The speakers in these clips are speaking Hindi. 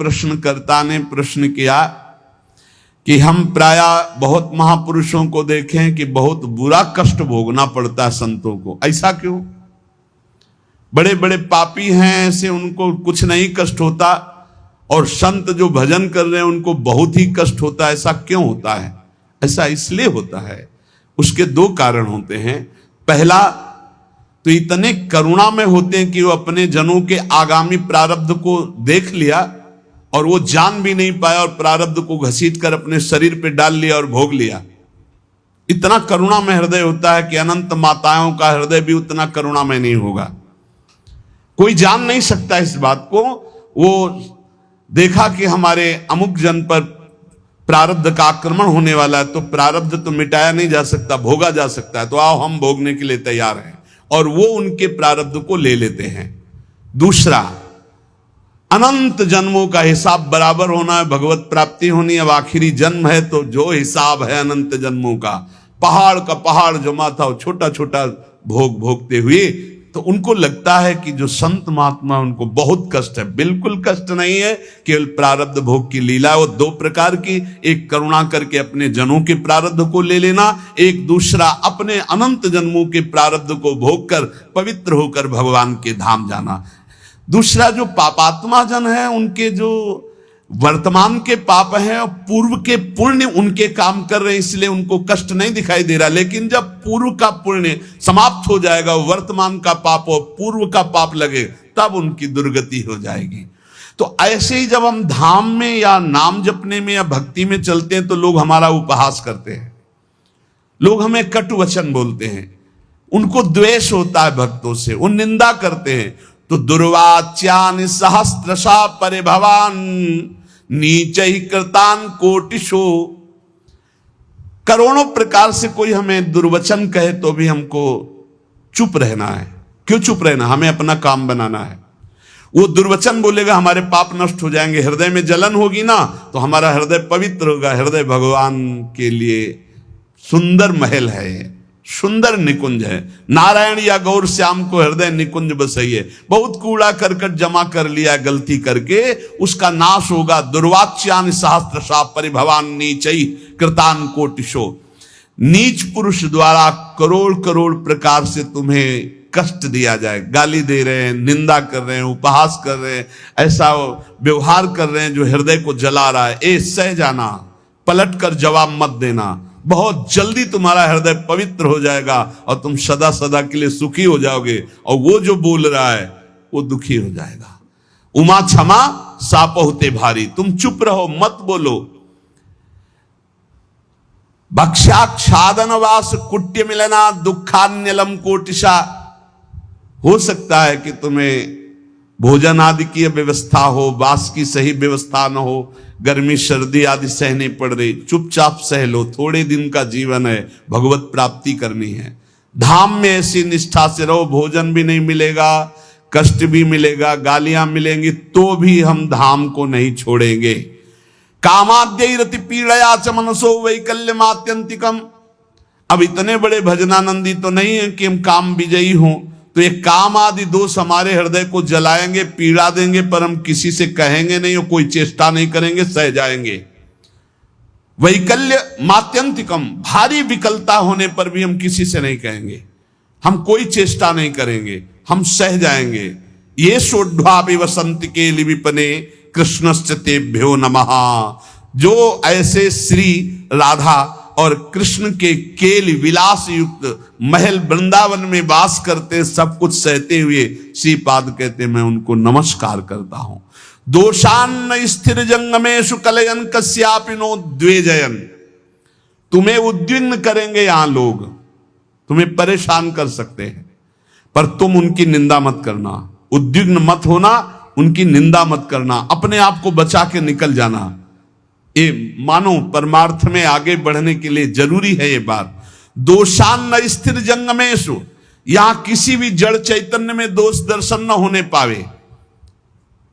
प्रश्नकर्ता ने प्रश्न किया कि हम प्राय बहुत महापुरुषों को देखें कि बहुत बुरा कष्ट भोगना पड़ता है संतों को, ऐसा क्यों? बड़े बड़े पापी हैं ऐसे उनको कुछ नहीं कष्ट होता, और संत जो भजन कर रहे हैं उनको बहुत ही कष्ट होता है, ऐसा क्यों होता है? ऐसा इसलिए होता है, उसके दो कारण होते हैं। पहला तो इतने करुणा में होते हैं कि वो अपने जनों के आगामी प्रारब्ध को देख लिया और वो जान भी नहीं पाया और प्रारब्ध को घसीट कर अपने शरीर पे डाल लिया और भोग लिया। इतना करुणा में हृदय होता है कि अनंत माताओं का हृदय भी उतना करुणा में नहीं होगा। कोई जान नहीं सकता इस बात को। वो देखा कि हमारे अमुक जन पर प्रारब्ध का आक्रमण होने वाला है, तो प्रारब्ध तो मिटाया नहीं जा सकता, भोगा जा सकता है, तो आओ हम भोगने के लिए तैयार हैं, और वो उनके प्रारब्ध को ले लेते हैं। दूसरा, अनंत जन्मों का हिसाब बराबर होना है, भगवत प्राप्ति होनी। अब आखिरी जन्म है तो जो हिसाब है अनंत जन्मों का, पहाड़ का पहाड़ जमा था, छोटा छोटा भोग भोगते हुए, तो उनको लगता है कि जो संत महात्मा उनको बहुत कष्ट है। बिल्कुल कष्ट नहीं है, केवल प्रारब्ध भोग की लीला। वो दो प्रकार की, एक करुणा करके अपने जनों के प्रारब्ध को ले लेना, एक दूसरा अपने अनंत जन्मों के प्रारब्ध को भोग कर पवित्र होकर भगवान के धाम जाना। दूसरा, जो पापात्मा जन है उनके जो वर्तमान के पाप हैं और पूर्व के पुण्य उनके काम कर रहे हैं, इसलिए उनको कष्ट नहीं दिखाई दे रहा। लेकिन जब पूर्व का पुण्य समाप्त हो जाएगा, वर्तमान का पाप और पूर्व का पाप लगे, तब उनकी दुर्गति हो जाएगी। तो ऐसे ही जब हम धाम में या नाम जपने में या भक्ति में चलते हैं तो लोग हमारा उपहास करते हैं, लोग हमें कटु वचन बोलते हैं, उनको द्वेष होता है भक्तों से, वो निंदा करते हैं। तो दुर्वाच्यानि सहस्रशा परिभवान नीचै कृतान कोटिशो। करोड़ों प्रकार से कोई हमें दुर्वचन कहे तो भी हमको चुप रहना है। क्यों चुप रहना? हमें अपना काम बनाना है। वो दुर्वचन बोलेगा हमारे पाप नष्ट हो जाएंगे, हृदय में जलन होगी ना तो हमारा हृदय पवित्र होगा। हृदय भगवान के लिए सुंदर महल है, सुंदर निकुंज है। नारायण या गौर श्याम को हृदय निकुंज बसइए। बहुत कूड़ा करकट जमा कर लिया गलती करके, उसका नाश होगा। दुर्वाच्यानि सहस्रशा परिभवान नीचै कृतान कोटिशो। नीच पुरुष द्वारा करोड़ करोड़ प्रकार से तुम्हें कष्ट दिया जाए, गाली दे रहे हैं, निंदा कर रहे हैं, उपहास कर रहे हैं, ऐसा व्यवहार कर रहे हैं जो हृदय को जला रहा है। ए सह जाना, पलट कर जवाब मत देना, बहुत जल्दी तुम्हारा हृदय पवित्र हो जाएगा और तुम सदा सदा के लिए सुखी हो जाओगे, और वो जो बोल रहा है वो दुखी हो जाएगा। उमा क्षमा सापहुते भारी। तुम चुप रहो, मत बोलो। भक्ष्याक्षादन वास कुट्य मिलना दुखान्यलम कोटिशा। हो सकता है कि तुम्हें भोजन आदि की व्यवस्था हो, वास की सही व्यवस्था न हो, गर्मी सर्दी आदि सहनी पड़ रही, चुपचाप सह लो। थोड़े दिन का जीवन है, भगवत प्राप्ति करनी है। धाम में ऐसी निष्ठा से रहो, भोजन भी नहीं मिलेगा, कष्ट भी मिलेगा, गालियां मिलेंगी, तो भी हम धाम को नहीं छोड़ेंगे। कामाद्यैरति पीड़या च मनसो वैकल्यमात्यंतिकम। अब इतने बड़े भजनानंदी तो नहीं है कि हम काम विजयी हों, तो ये काम आदि दोष हमारे हृदय को जलाएंगे, पीड़ा देंगे, पर हम किसी से कहेंगे नहीं और कोई चेष्टा नहीं करेंगे, सह जाएंगे। वैकल्य मात्यंतिकम, भारी विकलता होने पर भी हम किसी से नहीं कहेंगे, हम कोई चेष्टा नहीं करेंगे, हम सह जाएंगे। ये सोढ़्वापि वसंत के लिविपने कृष्णश्च तेभ्यो नमः। जो ऐसे श्री राधा और कृष्ण के केल विलास युक्त महल वृंदावन में वास करते, सब कुछ सहते हुए श्रीपाद कहते मैं उनको नमस्कार करता हूं। दोषान्न स्थिर जंगमेशु कलयन कस्यापि नो द्वेजयन। तुम्हें उद्विग्न करेंगे यहां लोग, तुम्हें परेशान कर सकते हैं, पर तुम उनकी निंदा मत करना, उद्विग्न मत होना, उनकी निंदा मत करना, अपने आप को बचा के निकल जाना। ये मानो परमार्थ में आगे बढ़ने के लिए जरूरी है ये बात। दोषान्न स्थिर जंगमेशु, यहां किसी भी जड़ चैतन्य में दोष दर्शन न होने पावे।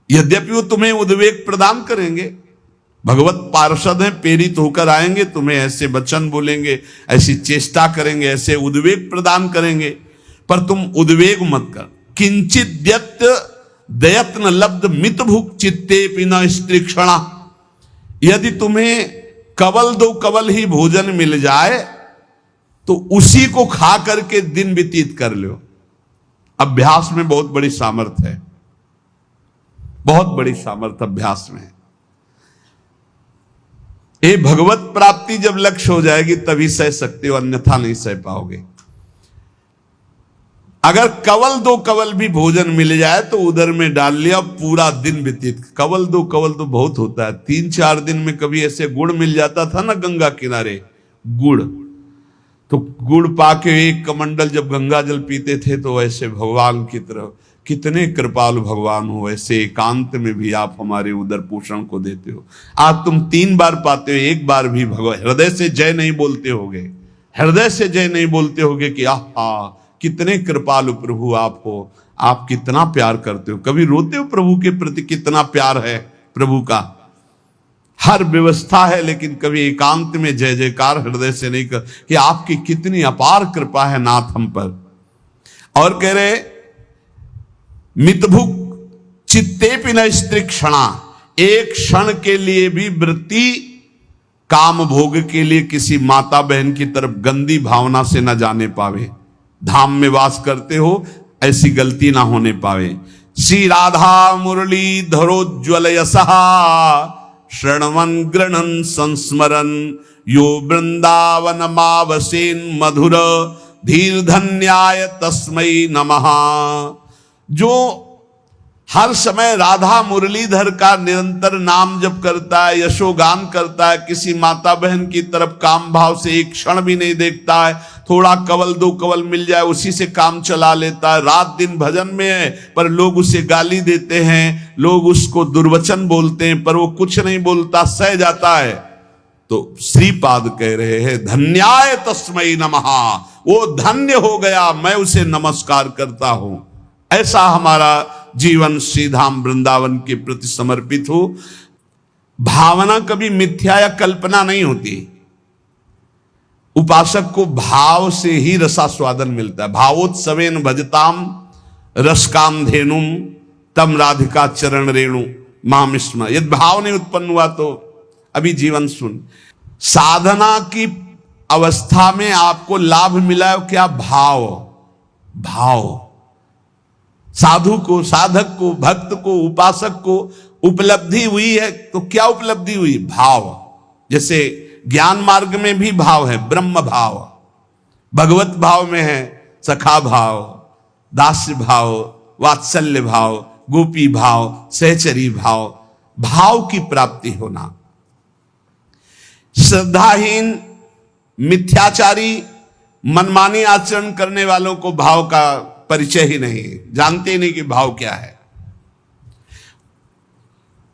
यद्यपि वो तुम्हें उद्वेग प्रदान करेंगे, भगवत पार्षद हैं, प्रेरित होकर आएंगे, तुम्हें ऐसे वचन बोलेंगे, ऐसी चेष्टा करेंगे, ऐसे उद्वेग प्रदान करेंगे, पर तुम उद्वेग मत कर। किंचिद्यत दयत्न लब्ध मित भुक चित्ते पिना स्त्रीक्षणा। यदि तुम्हें कवल दो कवल ही भोजन मिल जाए तो उसी को खा करके दिन व्यतीत कर लो। अभ्यास में बहुत बड़ी सामर्थ्य है, बहुत बड़ी सामर्थ्य अभ्यास में है। ये भगवत प्राप्ति जब लक्ष्य हो जाएगी तभी सह सकते हो, अन्यथा नहीं सह पाओगे। अगर कवल दो कवल भी भोजन मिल जाए तो उधर में डाल लिया, पूरा दिन व्यतीत। कवल दो कवल तो बहुत होता है, 3-4 दिन में कभी ऐसे गुड़ मिल जाता था ना गंगा किनारे, गुड़, तो गुड़ पाके एक कमंडल जब गंगा जल पीते थे तो ऐसे भगवान की तरफ, कितने कृपालु भगवान हो, ऐसे एकांत में भी आप हमारे उदर पोषण को देते हो। आज तुम 3 बार पाते हो, एक बार भी भगवान हृदय से जय नहीं बोलते होगे, हृदय से जय नहीं बोलते होगे कि आहा कितने कृपालु प्रभु आप हो, आप कितना प्यार करते हो। कभी रोते हो प्रभु के प्रति, कितना प्यार है प्रभु का। हर व्यवस्था है लेकिन कभी एकांत में जय जयकार हृदय से नहीं कर कि आपकी कितनी अपार कृपा है नाथ हम पर। और कह रहे मितभुक चित्ते पिन स्त्री क्षणा, एक क्षण के लिए भी वृत्ति काम भोग के लिए किसी माता बहन की तरफ गंदी भावना से न जाने पावे। धाम में वास करते हो ऐसी गलती ना होने पावे। श्री राधा मुरली धरोज्वल यशहा श्रणवन गृणन संस्मरन यो वृंदावन मावसेन मधुर धीर धन्याय तस्मै नमः। जो हर समय राधा मुरलीधर का निरंतर नाम जप करता है, यशोगान करता है, किसी माता बहन की तरफ काम भाव से एक क्षण भी नहीं देखता है, थोड़ा कवल दो कवल मिल जाए उसी से काम चला लेता है, रात दिन भजन में है पर लोग उसे गाली देते हैं, लोग उसको दुर्वचन बोलते हैं पर वो कुछ नहीं बोलता, सह जाता है। तो श्रीपाद कह रहे हैं धन्याय तस्मै नमः, वो धन्य हो गया, मैं उसे नमस्कार करता हूं। ऐसा हमारा जीवन श्रीधाम वृंदावन के प्रति समर्पित हो। भावना कभी मिथ्या या कल्पना नहीं होती। उपासक को भाव से ही रसास्वादन मिलता है। भावोत्सवेन भजताम रसकाम धेनुम तम राधिका चरण रेणु माम स्म। यदि भाव नहीं उत्पन्न हुआ तो अभी जीवन सुन। साधना की अवस्था में आपको लाभ मिला है क्या? भाव। भाव साधु को, साधक को, भक्त को, उपासक को उपलब्धि हुई है तो क्या उपलब्धि हुई? भाव। जैसे ज्ञान मार्ग में भी भाव है, ब्रह्म भाव, भगवत भाव में है सखा भाव, दास्य भाव, वात्सल्य भाव, गोपी भाव, सहचरी भाव, भाव की प्राप्ति होना। श्रद्धाहीन, मिथ्याचारी, मनमानी आचरण करने वालों को भाव का परिचय ही नहीं, जानते ही नहीं कि भाव क्या है।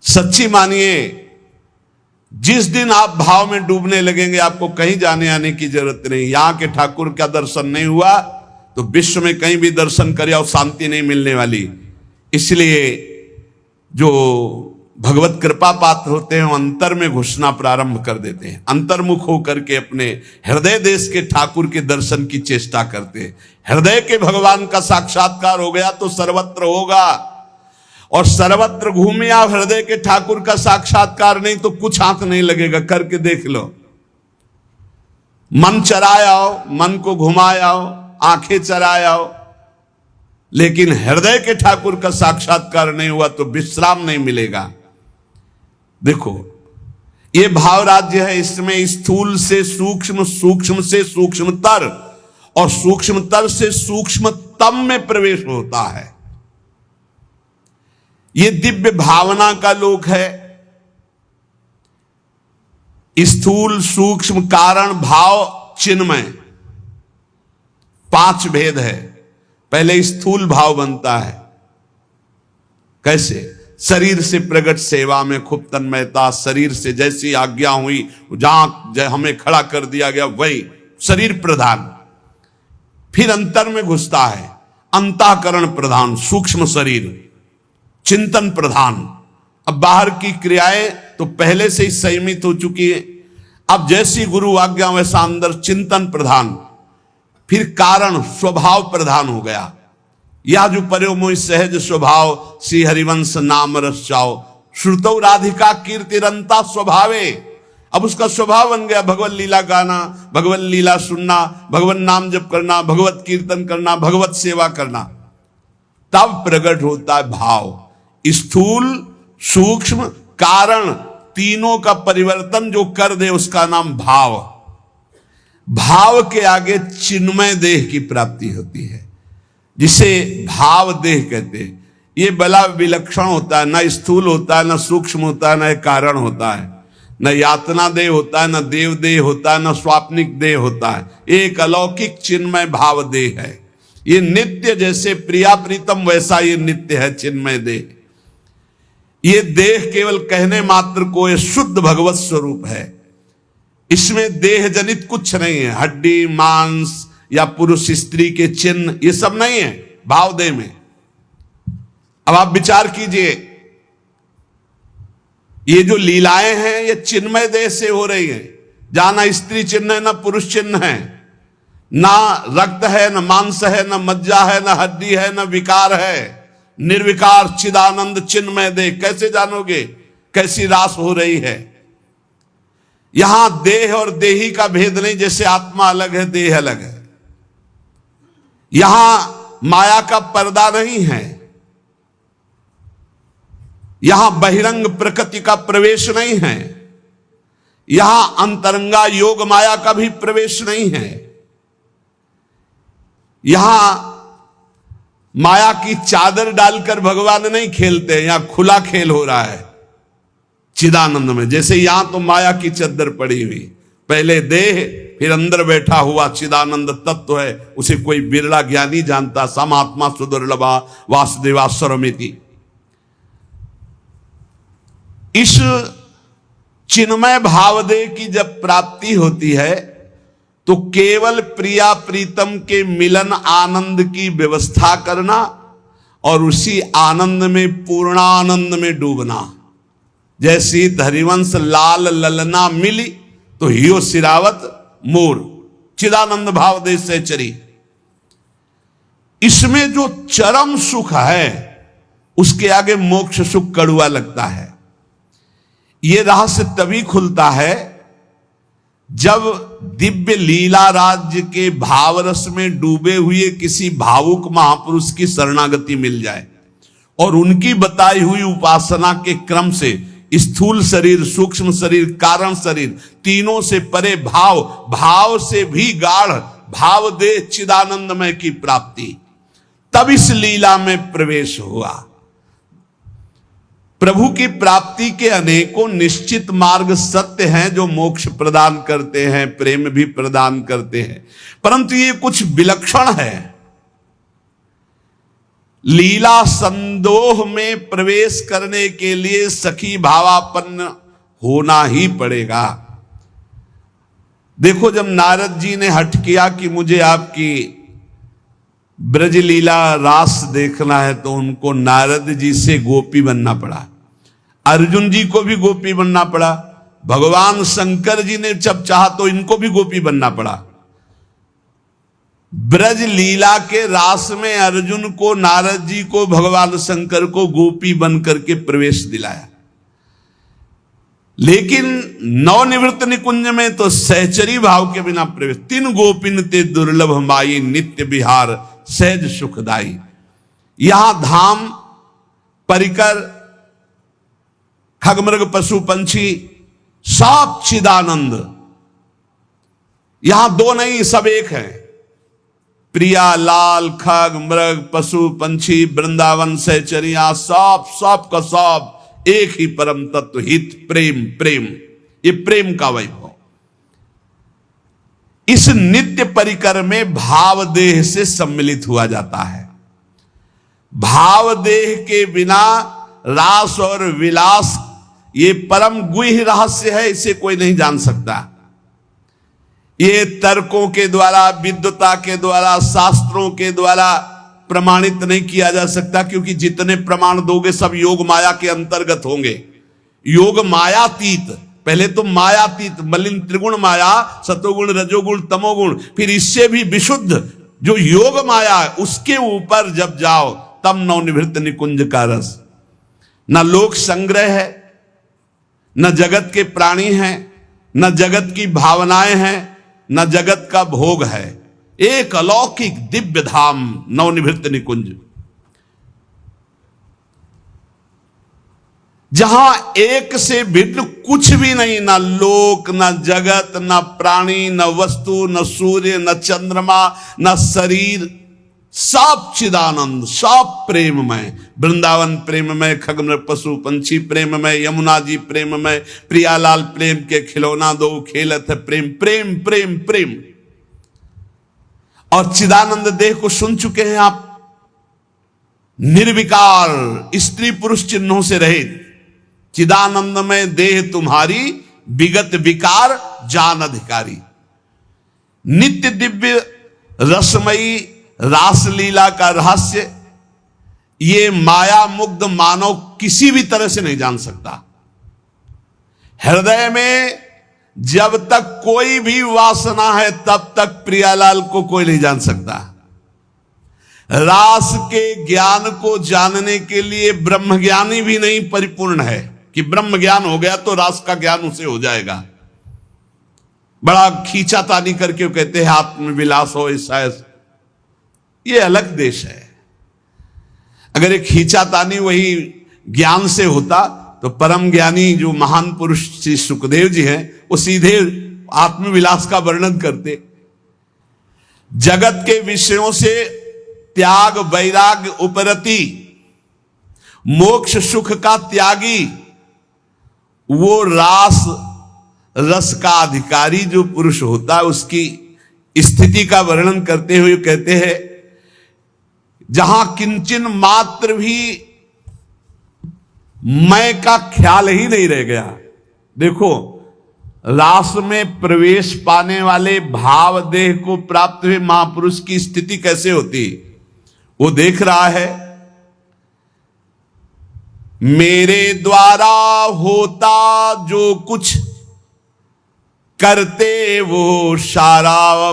सच्ची मानिए, जिस दिन आप भाव में डूबने लगेंगे आपको कहीं जाने आने की जरूरत नहीं। यहां के ठाकुर का दर्शन नहीं हुआ तो विश्व में कहीं भी दर्शन करे और शांति नहीं मिलने वाली। इसलिए जो भगवत कृपा पात्र होते हैं वो अंतर में घुसना प्रारंभ कर देते हैं, अंतर्मुख होकर के अपने हृदय देश के ठाकुर के दर्शन की चेष्टा करते हैं। हृदय के भगवान का साक्षात्कार हो गया तो सर्वत्र होगा, और सर्वत्र घूमे आप हृदय के ठाकुर का साक्षात्कार नहीं तो कुछ हाथ नहीं लगेगा। करके देख लो, मन चराए आओ, मन को घुमाए आओ, आंखें चराए आओ, लेकिन हृदय के ठाकुर का साक्षात्कार नहीं हुआ तो विश्राम नहीं मिलेगा। देखो ये भाव राज्य है, इसमें स्थूल से सूक्ष्म, सूक्ष्म से सूक्ष्मतर और सूक्ष्मतर से सूक्ष्मतम में प्रवेश होता है। ये दिव्य भावना का लोक है। स्थूल, सूक्ष्म, कारण, भाव, चिन्मय, 5 भेद है। पहले स्थूल भाव बनता है। कैसे? शरीर से प्रकट सेवा में खूब तन्मयता, शरीर से जैसी आज्ञा हुई जहां हमें खड़ा कर दिया गया वही शरीर प्रधान। फिर अंतर में घुसता है, अंतःकरण प्रधान, सूक्ष्म शरीर, चिंतन प्रधान। अब बाहर की क्रियाएं तो पहले से ही संयमित हो चुकी है, अब जैसी गुरु आज्ञा वैसा अंदर चिंतन प्रधान। फिर कारण स्वभाव प्रधान हो गया, या जो पर्यो मोहि सहज स्वभाव, श्री हरिवंश नाम रस चाओ, श्रुतौ राधिका कीर्तिरंता स्वभावे। अब उसका स्वभाव बन गया भगवत लीला गाना, भगवत लीला सुनना, भगवत नाम जप करना, भगवत कीर्तन करना, भगवत सेवा करना। तब प्रकट होता है भाव। स्थूल सूक्ष्म कारण तीनों का परिवर्तन जो कर दे उसका नाम भाव। भाव के आगे चिन्मय देह की प्राप्ति होती है, जिसे भाव देह कहते हैं। ये बड़ा विलक्षण होता है, न स्थूल होता है, न सूक्ष्म होता है, न कारण होता है, न यातना देह होता है, न देव देह होता है, न स्वाप्निक देह होता है। एक अलौकिक चिन्मय भाव देह है। ये नित्य, जैसे प्रिया प्रीतम वैसा ये नित्य है चिन्मय देह। ये देह केवल कहने मात्र को ये शुद्ध भगवत स्वरूप है। इसमें देह जनित कुछ नहीं है, हड्डी मांस या पुरुष स्त्री के चिन्ह ये सब नहीं है भाव देह में। अब आप विचार कीजिए, ये जो लीलाएं हैं ये चिन्मय देह से हो रही है, जहां ना स्त्री चिन्ह है, ना पुरुष चिन्ह है, ना रक्त है, ना मांस है, ना मज्जा है, ना हड्डी है, ना विकार है। निर्विकार चिदानंद चिन्मय देह। कैसे जानोगे कैसी रास हो रही है? यहां देह और देही का भेद नहीं, जैसे आत्मा अलग है देह अलग है। यहां माया का पर्दा नहीं है, यहां बहिरंग प्रकृति का प्रवेश नहीं है, यहां अंतरंगा योग माया का भी प्रवेश नहीं है। यहां माया की चादर डालकर भगवान नहीं खेलते, यहां खुला खेल हो रहा है चिदानंद में। जैसे यहां तो माया की चादर पड़ी हुई, पहले देह फिर अंदर बैठा हुआ चिदानंद तत्व है, उसे कोई बिरला ज्ञानी जानता। समात्मा सुदुर्लभा वासुदेवा सर्वमिति। इस चिन्मय भावदेह की जब प्राप्ति होती है तो केवल प्रिया प्रीतम के मिलन आनंद की व्यवस्था करना और उसी आनंद में पूर्णानंद में डूबना। जैसी हरिवंश लाल ललना मिली तो हियो सिरावत मोर, चिदानंद भावदेह से चरी। इसमें जो चरम सुख है उसके आगे मोक्ष सुख कड़ुआ लगता है। यह रहस्य तभी खुलता है जब दिव्य लीला राज्य के भावरस में डूबे हुए किसी भावुक महापुरुष की शरणागति मिल जाए और उनकी बताई हुई उपासना के क्रम से स्थूल शरीर, सूक्ष्म शरीर, कारण शरीर तीनों से परे भाव, भाव से भी गाढ़ भाव दे चिदानंदमय की प्राप्ति, तब इस लीला में प्रवेश हुआ। प्रभु की प्राप्ति के अनेकों निश्चित मार्ग सत्य हैं जो मोक्ष प्रदान करते हैं, प्रेम भी प्रदान करते हैं, परंतु ये कुछ विलक्षण है। लीला संदोह में प्रवेश करने के लिए सखी भावापन्न होना ही पड़ेगा। देखो, जब नारद जी ने हठ किया कि मुझे आपकी ब्रज लीला रास देखना है, तो उनको नारद जी से गोपी बनना पड़ा। अर्जुन जी को भी गोपी बनना पड़ा। भगवान शंकर जी ने जब चाहा तो इनको भी गोपी बनना पड़ा। ब्रज लीला के रास में अर्जुन को, नारद जी को, भगवान शंकर को गोपी बन करके प्रवेश दिलाया। लेकिन नवनिवृत्त निकुंज में तो सहचरी भाव के बिना प्रवेश। तीन गोपिन ते दुर्लभ माई, नित्य विहार सहज सुखदाई। यहां धाम परिकर खगमृग पशु पंछी सब चिदानंद, यहां दो नहीं सब एक है। प्रिया लाल खग मृग पशु पंछी वृंदावन सहचरिया सब का सब एक ही परम तत्व हित प्रेम। प्रेम, ये प्रेम का वैभव। इस नित्य परिकर में भाव देह से सम्मिलित हुआ जाता है। भाव देह के बिना रास और विलास ये परम गुह्य रहस्य है, इसे कोई नहीं जान सकता। ये तर्कों के द्वारा, विद्वता के द्वारा, शास्त्रों के द्वारा प्रमाणित नहीं किया जा सकता, क्योंकि जितने प्रमाण दोगे सब योग माया के अंतर्गत होंगे। योग मायातीत, पहले तो मायातीत मलिन त्रिगुण माया, सतोगुण रजोगुण तमोगुण, फिर इससे भी विशुद्ध जो योग माया है उसके ऊपर जब जाओ तब नवनिवृत्त निकुंज का रस। न लोक संग्रह है, न जगत के प्राणी हैं, न जगत की भावनाएं हैं, न जगत का भोग है। एक अलौकिक दिव्य धाम नवनिवृत्त निकुंज, जहां एक से भिन्न कुछ भी नहीं, ना लोक, ना जगत, ना प्राणी, न वस्तु, न सूर्य, न चंद्रमा, न शरीर, सब चिदानंद, सब प्रेममय। वृंदावन प्रेममय, खगमृग पशु पंछी प्रेममय, यमुना जी प्रेममय, प्रियालाल प्रेम के खिलौना दो खेलत है प्रेम, प्रेम प्रेम प्रेम। और चिदानंद देह को सुन चुके हैं आप, निर्विकार, स्त्री पुरुष चिन्हों से रहित। चिदानंद में देह तुम्हारी, विगत विकार जान अधिकारी। नित्य दिव्य रसमयी रासलीला का रहस्य ये माया मुग्ध मानव किसी भी तरह से नहीं जान सकता। हृदय में जब तक कोई भी वासना है तब तक प्रियालाल को कोई नहीं जान सकता। रास के ज्ञान को जानने के लिए ब्रह्मज्ञानी भी नहीं परिपूर्ण है कि ब्रह्म ज्ञान हो गया तो रास का ज्ञान उसे हो जाएगा। बड़ा खींचातानी करके वो कहते हैं आत्मविलास हो ऐसा, ये अलग देश है। अगर एक खींचातानी वही ज्ञान से होता तो परम ज्ञानी जो महान पुरुष श्री सुखदेव जी हैं वो सीधे आत्मविलास का वर्णन करते। जगत के विषयों से त्याग वैराग्य उपरति, मोक्ष सुख का त्यागी, वो रास रस का अधिकारी जो पुरुष होता है उसकी स्थिति का वर्णन करते हुए कहते हैं जहां किंचन मात्र भी मैं का ख्याल ही नहीं रह गया। देखो, रास में प्रवेश पाने वाले भाव देह को प्राप्त हुए महापुरुष की स्थिति कैसे होती, वो देख रहा है। मेरे द्वारा होता जो कुछ करते वो सारा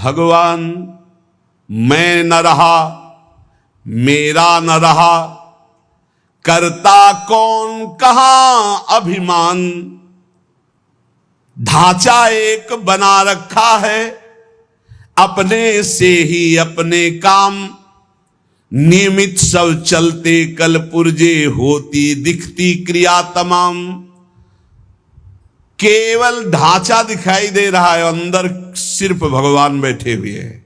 भगवान, मैं न रहा मेरा न रहा, करता कौन कहां अभिमान, ढांचा एक बना रखा है अपने से ही अपने काम, नियमित सब चलते कल पुर्जे होती दिखती क्रिया तमाम। केवल ढांचा दिखाई दे रहा है, अंदर सिर्फ भगवान बैठे हुए हैं।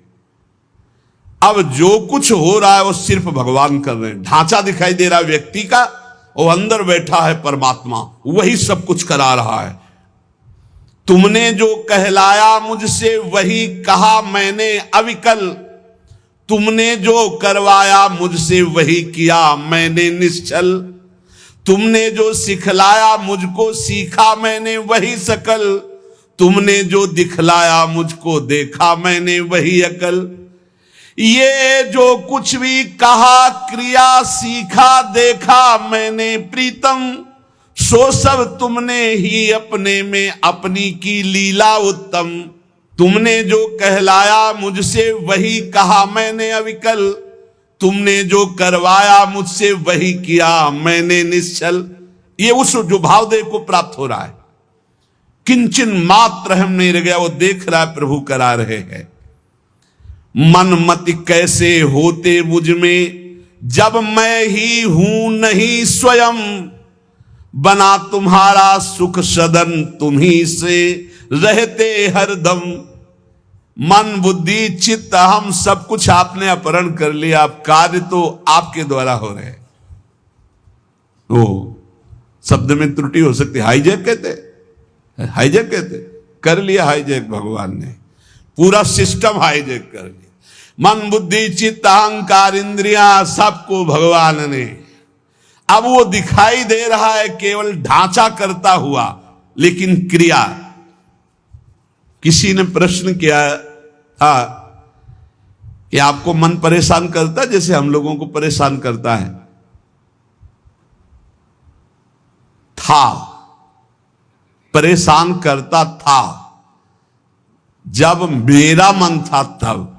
अब जो कुछ हो रहा है वो सिर्फ भगवान कर रहे हैं। ढांचा दिखाई दे रहा है व्यक्ति का, वो अंदर बैठा है परमात्मा, वही सब कुछ करा रहा है। तुमने जो कहलाया मुझसे वही कहा मैंने अविकल, तुमने जो करवाया मुझसे वही किया मैंने निश्चल, तुमने जो सिखलाया मुझको सीखा मैंने वही सकल, तुमने जो दिखलाया मुझको देखा मैंने वही अकल। ये जो कुछ भी कहा क्रिया सीखा देखा मैंने प्रीतम, सो सब तुमने ही अपने में अपनी की लीला उत्तम। तुमने जो कहलाया मुझसे वही कहा मैंने अविकल, तुमने जो करवाया मुझसे वही किया मैंने निश्चल। ये उस जो भावदेव को प्राप्त हो रहा है, किंचन मात्र हम नहीं रह गया, वो देख रहा है प्रभु करा रहे हैं। मन मति कैसे होते मुझ में जब मैं ही हूं नहीं स्वयं, बना तुम्हारा सुख सदन तुम्ही से रहते हरदम। मन बुद्धि चित्त हम सब कुछ आपने अपहरण कर लिया, अब कार्य तो आपके द्वारा हो रहे। ओ शब्द में त्रुटि हो सकती, हाईजैक कहते, हाईजैक कहते, कर लिया हाईजैक भगवान ने, पूरा सिस्टम हाईजैक कर लिया। मन बुद्धि चित्त अहंकार इंद्रियां सबको भगवान ने, अब वो दिखाई दे रहा है केवल ढांचा करता हुआ, लेकिन क्रिया। किसी ने प्रश्न किया था कि आपको मन परेशान करता है जैसे हम लोगों को परेशान करता है? था, परेशान करता था जब मेरा मन था तब।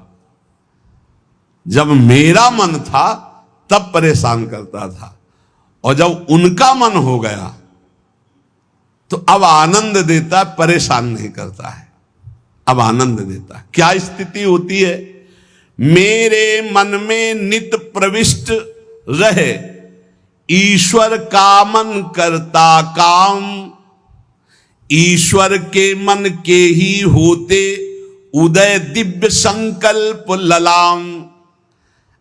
जब मेरा मन था तब परेशान करता था, और जब उनका मन हो गया तो अब आनंद देता, परेशान नहीं करता है, अब आनंद देता है। क्या स्थिति होती है? मेरे मन में नित प्रविष्ट रहे, ईश्वर का मन करता काम, ईश्वर के मन के ही होते उदय दिव्य संकल्प ललाम।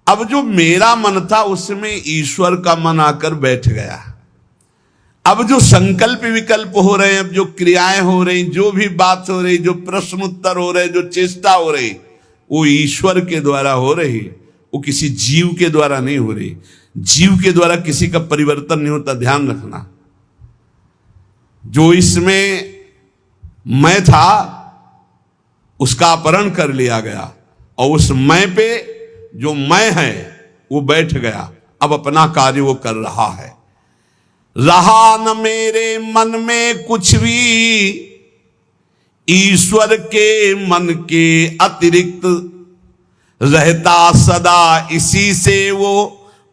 अब जो मेरा मन था उसमें ईश्वर का मन आकर बैठ गया। अब जो संकल्प विकल्प हो रहे हैं, अब जो क्रियाएं हो रही, जो भी बात हो रही, जो प्रश्न उत्तर हो रहे, जो चेष्टा हो रही, वो ईश्वर के द्वारा हो रही, वो किसी जीव के द्वारा नहीं हो रही। जीव के द्वारा किसी का परिवर्तन नहीं होता, ध्यान रखना। जो इसमें मैं था उसका अपहरण कर लिया गया, और उस मैं पे जो मैं है वो बैठ गया, अब अपना कार्य वो कर रहा है। रहा न मेरे मन में कुछ भी, ईश्वर के मन के अतिरिक्त, रहता सदा इसी से वो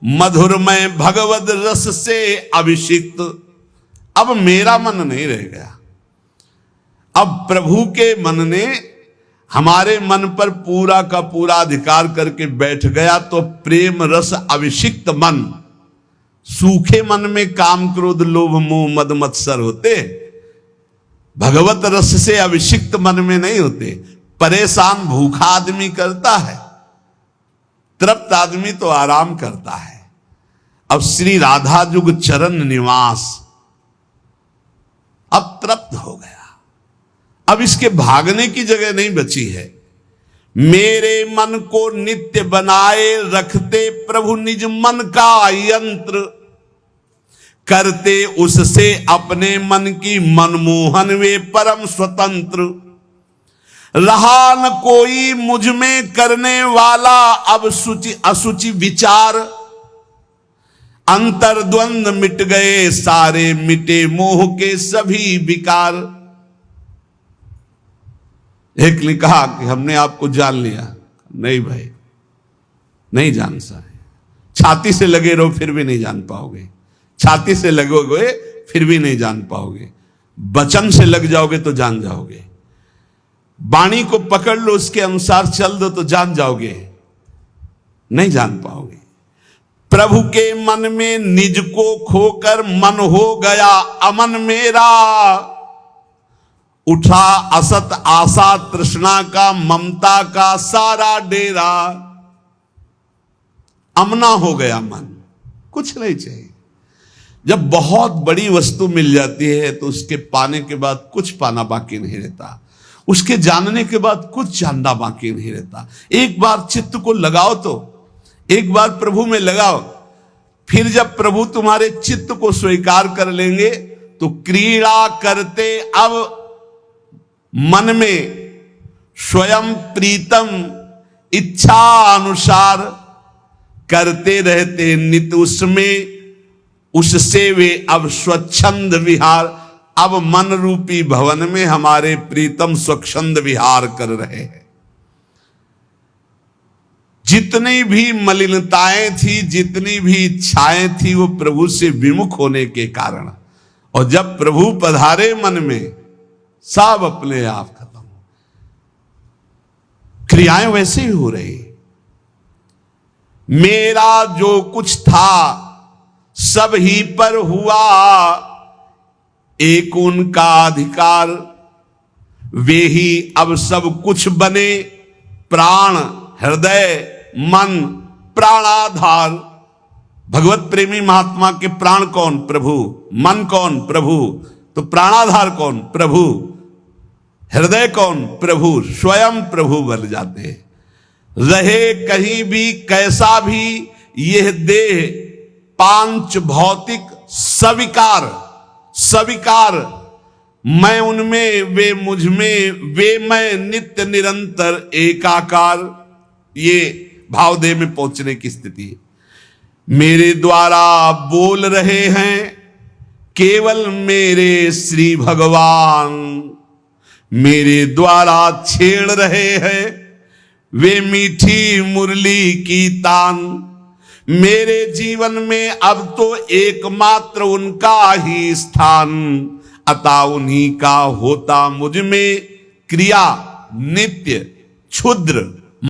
मधुरमय भगवद रस से अभिषिक्त। अब मेरा मन नहीं रह गया, अब प्रभु के मन ने हमारे मन पर पूरा का पूरा अधिकार करके बैठ गया। तो प्रेम रस अभिषिक्त मन, सूखे मन में काम क्रोध लोभ मोह मद मत्सर होते, भगवत रस से अभिषिक्त मन में नहीं होते। परेशान भूखा आदमी करता है, तृप्त आदमी तो आराम करता है। अब श्री राधा जुग चरण निवास, अब तृप्त हो गया, अब इसके भागने की जगह नहीं बची है। मेरे मन को नित्य बनाए रखते प्रभु निज मन का यंत्र, करते उससे अपने मन की मनमोहन वे परम स्वतंत्र। रहा न कोई मुझ में करने वाला अब सुचि असुचि विचार, अंतर्द्वंद मिट गए सारे, मिटे मोह के सभी विकार। एक ने कहा कि हमने आपको जान लिया। नहीं भाई, नहीं जान सा है। छाती से लगे रहो फिर भी नहीं जान पाओगे, छाती से लगोगे फिर भी नहीं जान पाओगे, वचन से लग जाओगे तो जान जाओगे, वाणी को पकड़ लो उसके अनुसार चल दो तो जान जाओगे, नहीं जान पाओगे। प्रभु के मन में निज को खोकर मन हो गया अमन मेरा, उठा असत आशा तृष्णा का ममता का सारा डेरा। अमना हो गया मन, कुछ नहीं चाहिए। जब बहुत बड़ी वस्तु मिल जाती है तो उसके पाने के बाद कुछ पाना बाकी नहीं रहता, उसके जानने के बाद कुछ जानना बाकी नहीं रहता। एक बार चित्त को लगाओ, तो एक बार प्रभु में लगाओ, फिर जब प्रभु तुम्हारे चित्त को स्वीकार कर लेंगे तो क्रीड़ा करते अब मन में स्वयं प्रीतम इच्छा अनुसार, करते रहते नित उसमें उससे वे अब स्वच्छंद विहार। अब मन रूपी भवन में हमारे प्रीतम स्वच्छंद विहार कर रहे हैं। जितनी भी मलिनताएं थी, जितनी भी इच्छाएं थी, वो प्रभु से विमुख होने के कारण, और जब प्रभु पधारे मन में सब अपने आप खत्म हो। क्रियाएं वैसे ही हो रही। मेरा जो कुछ था सब ही पर हुआ, एक उनका अधिकार, वे ही अब सब कुछ बने, प्राण हृदय मन प्राणाधार। भगवत प्रेमी महात्मा के प्राण कौन? प्रभु। मन कौन? प्रभु। तो प्राणाधार कौन? प्रभु। हृदय कौन? प्रभु। स्वयं प्रभु बन जाते। रहे कहीं भी कैसा भी यह देह पांच भौतिक सविकार, सविकार, मैं उनमें वे मुझ में, वे मैं नित्य निरंतर एकाकार। ये भावदेह में पहुंचने की स्थिति है। मेरे द्वारा बोल रहे हैं केवल मेरे श्री भगवान, मेरे द्वारा छेड़ रहे हैं वे मीठी मुरली की तान, मेरे जीवन में अब तो एकमात्र उनका ही स्थान, अतः उन्हीं का होता मुझ में क्रिया नित्य क्षुद्र